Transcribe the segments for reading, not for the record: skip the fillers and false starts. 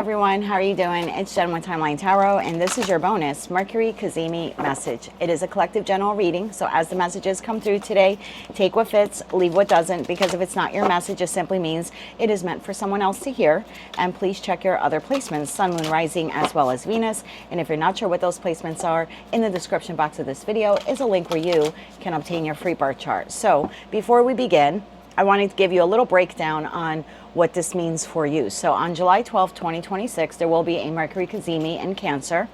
everyone, how are you doing? It's Jen with Timeline Tarot, and this is your bonus Mercury Cazimi message. It is a collective general reading, so as the messages come through today, take what fits, leave what doesn't, because if it's not your message, it simply means it is meant for someone else to hear. And please check your other placements, Sun, Moon, Rising, as well as Venus. And if you're not sure what those placements are, in the description box of this video is a link where you can obtain your free birth chart. So before we begin, I wanted to give you a little breakdown on what this means for you. So on July 12th, 2026, there will be a Mercury Cazimi in Cancer.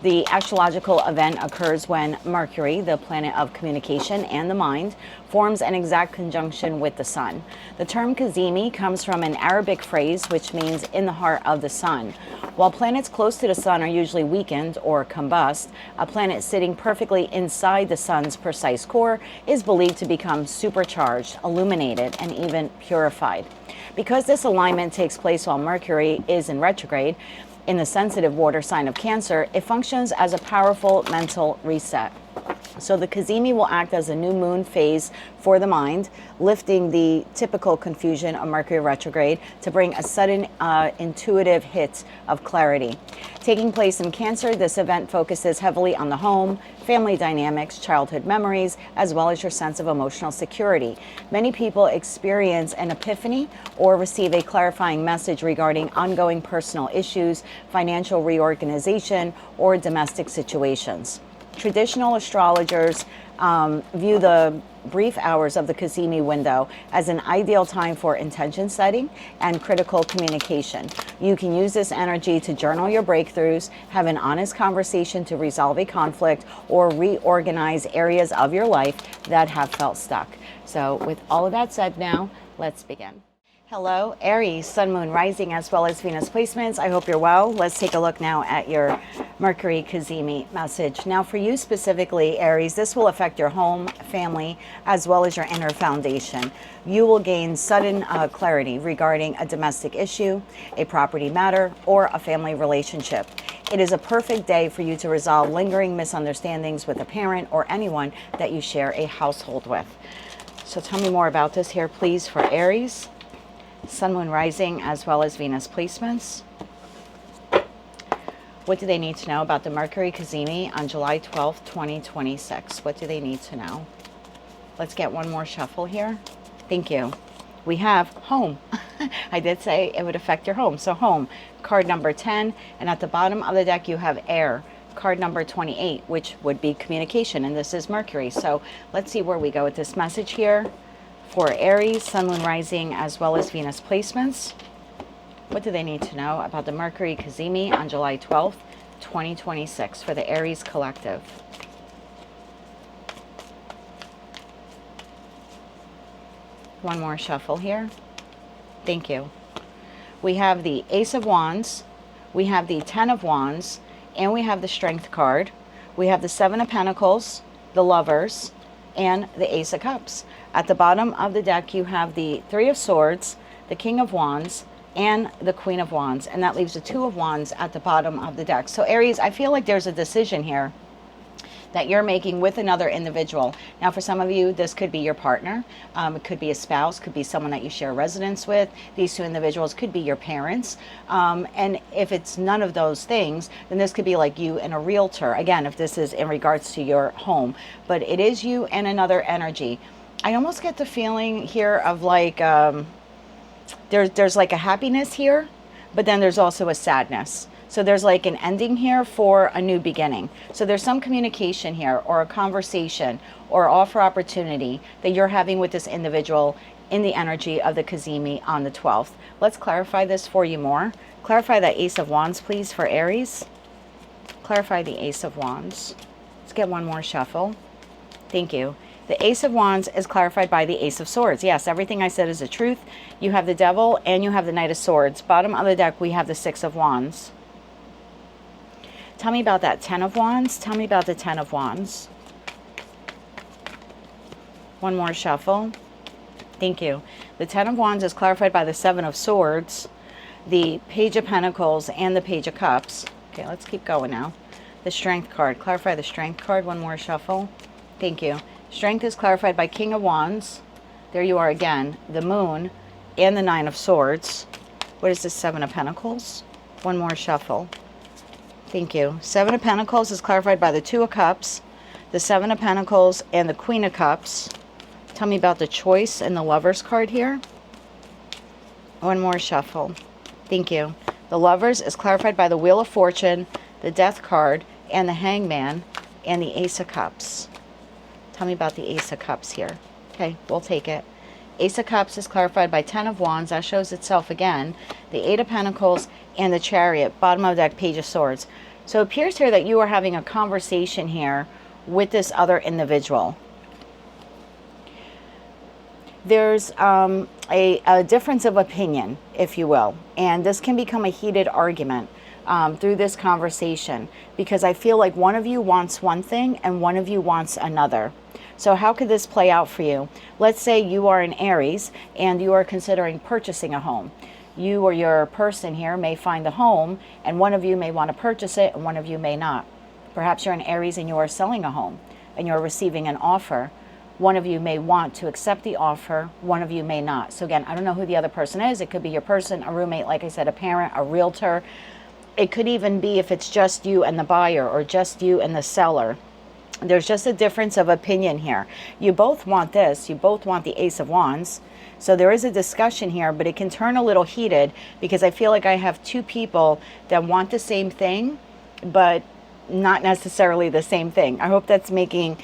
The astrological event occurs when Mercury, the planet of communication and the mind, forms an exact conjunction with the sun. The term Cazimi comes from an Arabic phrase which means in the heart of the sun. While planets close to the sun are usually weakened or combust, a planet sitting perfectly inside the sun's precise core is believed to become supercharged, illuminated, and even purified. Because this alignment takes place while Mercury is in retrograde in the sensitive water sign of Cancer, it functions as a powerful mental reset. So the Cazimi will act as a new moon phase for the mind, lifting the typical confusion of Mercury retrograde to bring a sudden intuitive hit of clarity. Taking place in Cancer, this event focuses heavily on the home, family dynamics, childhood memories, as well as your sense of emotional security. Many people experience an epiphany or receive a clarifying message regarding ongoing personal issues, financial reorganization, or domestic situations. Traditional astrologers view the brief hours of the Cazimi window as an ideal time for intention setting and critical communication. You can use this energy to journal your breakthroughs, have an honest conversation to resolve a conflict, or reorganize areas of your life that have felt stuck. So with all of that said now, let's begin. Hello, Aries, Sun, Moon, Rising, as well as Venus placements. I hope you're well. Let's take a look now at your Mercury Cazimi message. Now for you specifically, Aries, this will affect your home, family, as well as your inner foundation. You will gain sudden clarity regarding a domestic issue, a property matter, or a family relationship. It is a perfect day for you to resolve lingering misunderstandings with a parent or anyone that you share a household with. So tell me more about this here, please, for Aries, Sun, Moon, Rising, as well as Venus placements. What do they need to know about the Mercury Cazimi on July 12th, 2026? What do they need to know? Let's get one more shuffle here. Thank you. We have home. I did say it would affect your home. So home, card number 10. And at the bottom of the deck, you have air, card number 28, which would be communication. And this is Mercury. So let's see where we go with this message here. For Aries, Sun, Moon, Rising, as well as Venus placements. What do they need to know about the Mercury Cazimi on July 12th, 2026 for the Aries collective? One more shuffle here. Thank you. We have the Ace of Wands, we have the 10 of Wands, and we have the Strength card. We have the 7 of Pentacles, the Lovers, and the Ace of Cups. At the bottom of the deck, you have the 3 of Swords, the King of Wands, and the Queen of Wands. And that leaves the 2 of Wands at the bottom of the deck. So Aries, I feel like there's a decision here that you're making with another individual. Now, for some of you, this could be your partner. It could be a spouse, could be someone that you share residence with. These 2 individuals could be your parents. And if it's none of those things, then this could be like you and a realtor. Again, if this is in regards to your home. But it is you and another energy. I almost get the feeling here of like, there's like a happiness here, but then there's also a sadness. So there's like an ending here for a new beginning. So there's some communication here or a conversation or offer opportunity that you're having with this individual in the energy of the Cazimi on the 12th. Let's clarify this for you more. Clarify that Ace of Wands, please, for Aries. Clarify the Ace of Wands. Let's get one more shuffle. Thank you. The Ace of Wands is clarified by the Ace of Swords. Yes, everything I said is the truth. You have the Devil and you have the Knight of Swords. Bottom of the deck, we have the 6 of Wands. Tell me about that 10 of Wands. Tell me about the 10 of Wands. One more shuffle. Thank you. The 10 of Wands is clarified by the 7 of Swords, the Page of Pentacles, and the Page of Cups. Okay, let's keep going now. The Strength card. Clarify the Strength card. One more shuffle. Thank you. Strength is clarified by King of Wands. There you are again. The Moon and the 9 of Swords. What is this 7 of Pentacles? One more shuffle. Thank you. Seven of Pentacles is clarified by the Two of Cups, the Seven of Pentacles, and the Queen of Cups. Tell me about the choice and the Lovers card here. One more shuffle. Thank you. The Lovers is clarified by the Wheel of Fortune, the Death card, and the Hangman, and the Ace of Cups. Tell me about the Ace of Cups here. Okay, we'll take it. Ace of Cups is clarified by Ten of Wands. That shows itself again. The Eight of Pentacles and the Chariot. Bottom of deck, Page of Swords. So it appears here that you are having a conversation here with this other individual. There's a difference of opinion, if you will. And this can become a heated argument through this conversation. Because I feel like one of you wants one thing and one of you wants another. So how could this play out for you? Let's say you are an Aries and you are considering purchasing a home. You or your person here may find a home and one of you may want to purchase it and one of you may not. Perhaps you're an Aries and you are selling a home and you're receiving an offer. One of you may want to accept the offer, one of you may not. So again, I don't know who the other person is. It could be your person, a roommate, like I said, a parent, a realtor. It could even be if it's just you and the buyer or just you and the seller. There's just a difference of opinion here. You both want this. You both want the Ace of Wands. So there is a discussion here, but it can turn a little heated because I feel like I have two people that want the same thing, but not necessarily the same thing. I hope that's making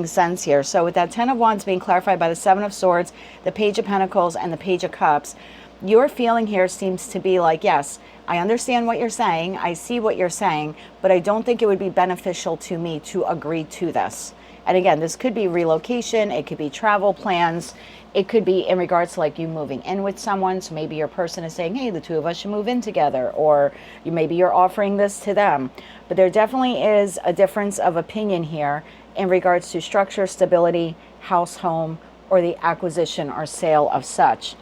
sense here. So with that Ten of Wands being clarified by the Seven of Swords, the Page of Pentacles, and the Page of Cups, your feeling here seems to be like, yes, I understand what you're saying, I see what you're saying, but I don't think it would be beneficial to me to agree to this. And again, this could be relocation, it could be travel plans, it could be in regards to like you moving in with someone. So maybe your person is saying, hey, the two of us should move in together, or maybe you're offering this to them. But there definitely is a difference of opinion here in regards to structure, stability, house, home, or the acquisition or sale of such.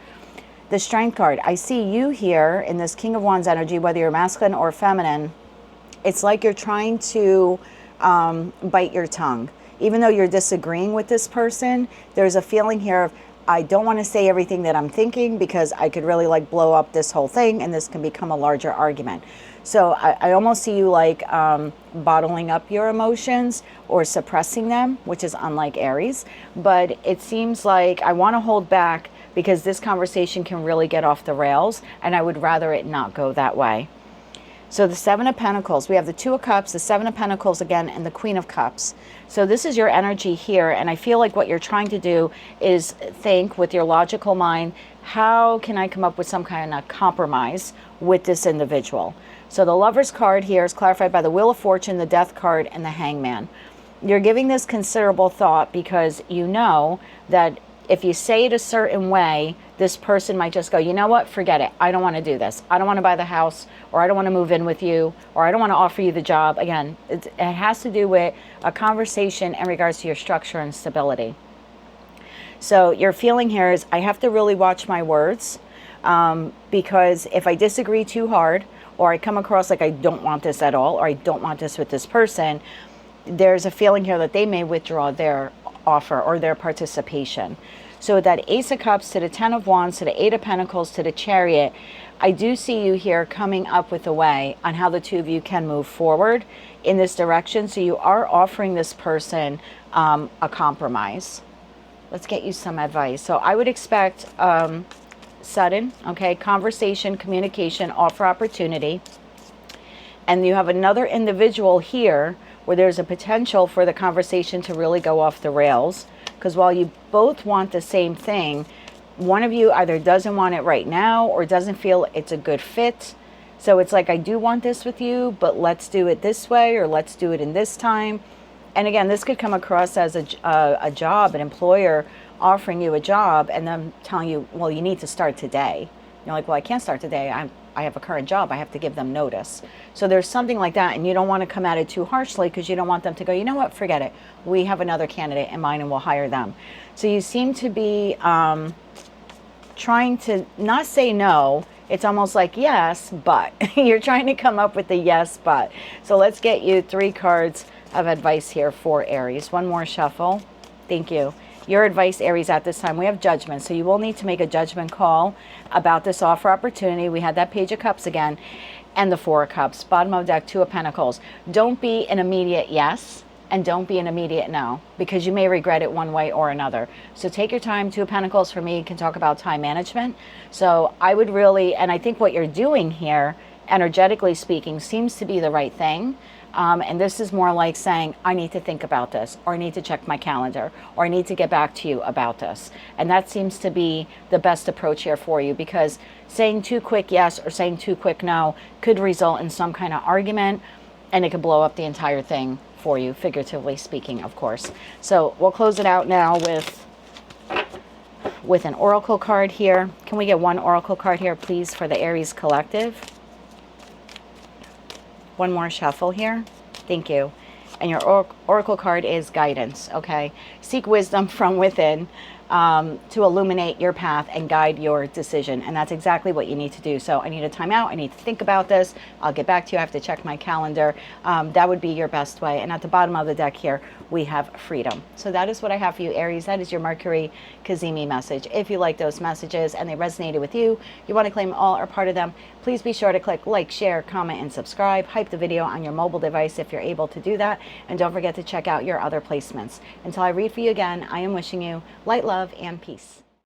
The Strength card, I see you here in this King of Wands energy, whether you're masculine or feminine. It's like you're trying to bite your tongue. Even though you're disagreeing with this person, there's a feeling here of, I don't want to say everything that I'm thinking because I could really like blow up this whole thing and this can become a larger argument. So I almost see you like bottling up your emotions or suppressing them, which is unlike Aries. But it seems like I want to hold back because this conversation can really get off the rails and I would rather it not go that way. So the Seven of Pentacles, we have the Two of Cups, the Seven of Pentacles again, and the Queen of Cups. So this is your energy here, and I feel like what you're trying to do is think with your logical mind, how can I come up with some kind of compromise with this individual? So the Lover's card here is clarified by the Wheel of Fortune, the Death card, and the Hangman. You're giving this considerable thought because you know that if you say it a certain way, this person might just go, you know what, forget it. I don't want to do this. I don't want to buy the house, or I don't want to move in with you, or I don't want to offer you the job. Again, it has to do with a conversation in regards to your structure and stability. So your feeling here is, I have to really watch my words because if I disagree too hard, or I come across like I don't want this at all, or I don't want this with this person, there's a feeling here that they may withdraw their offer or their participation. So that Ace of Cups to the Ten of Wands to the Eight of Pentacles to the Chariot, I do see you here coming up with a way on how the two of you can move forward in this direction. So you are offering this person a compromise. Let's get you some advice. So I would expect sudden, okay, conversation, communication, offer opportunity. And you have another individual here where there's a potential for the conversation to really go off the rails. Because while you both want the same thing, one of you either doesn't want it right now or doesn't feel it's a good fit. So it's like, I do want this with you, but let's do it this way, or let's do it in this time. And again, this could come across as a job, an employer offering you a job and them telling you, well, you need to start today. You're like, well, I can't start today. I have a current job. I have to give them notice. So there's something like that, and you don't want to come at it too harshly because you don't want them to go, you know what, forget it. We have another candidate in mind and we'll hire them. So you seem to be trying to not say no. It's almost like yes, but. You're trying to come up with the yes, but. So let's get you 3 cards of advice here for Aries. One more shuffle. Thank you. Your advice, Aries, at this time, we have judgment. So you will need to make a judgment call about this offer opportunity. We had that Page of Cups again. and the Four of Cups. Bottom of the deck, Two of Pentacles. Don't be an immediate yes, and don't be an immediate no, because you may regret it one way or another. So take your time. Two of Pentacles for me can talk about time management. So I would really, and I think what you're doing here, energetically speaking, seems to be the right thing. And this is more like saying, I need to think about this, or I need to check my calendar, or I need to get back to you about this. And that seems to be the best approach here for you, because saying too quick yes or saying too quick no could result in some kind of argument, and it could blow up the entire thing for you, figuratively speaking, of course. So we'll close it out now with an oracle card here. Can we get one oracle card here, please, for the Aries collective? One more shuffle here. Thank you. And your oracle card is guidance, okay? Seek wisdom from within to illuminate your path and guide your decision. And that's exactly what you need to do. So I need a timeout. I need to think about this. I'll get back to you. I have to check my calendar. That would be your best way. And at the bottom of the deck here, we have freedom. So that is what I have for you, Aries. That is your Mercury Cazimi message. If you like those messages and they resonated with you, you want to claim all or part of them, please be sure to click like, share, comment, and subscribe. Hype the video on your mobile device if you're able to do that. And don't forget to check out your other placements. Until I read for you again, I am wishing you light, love, and peace.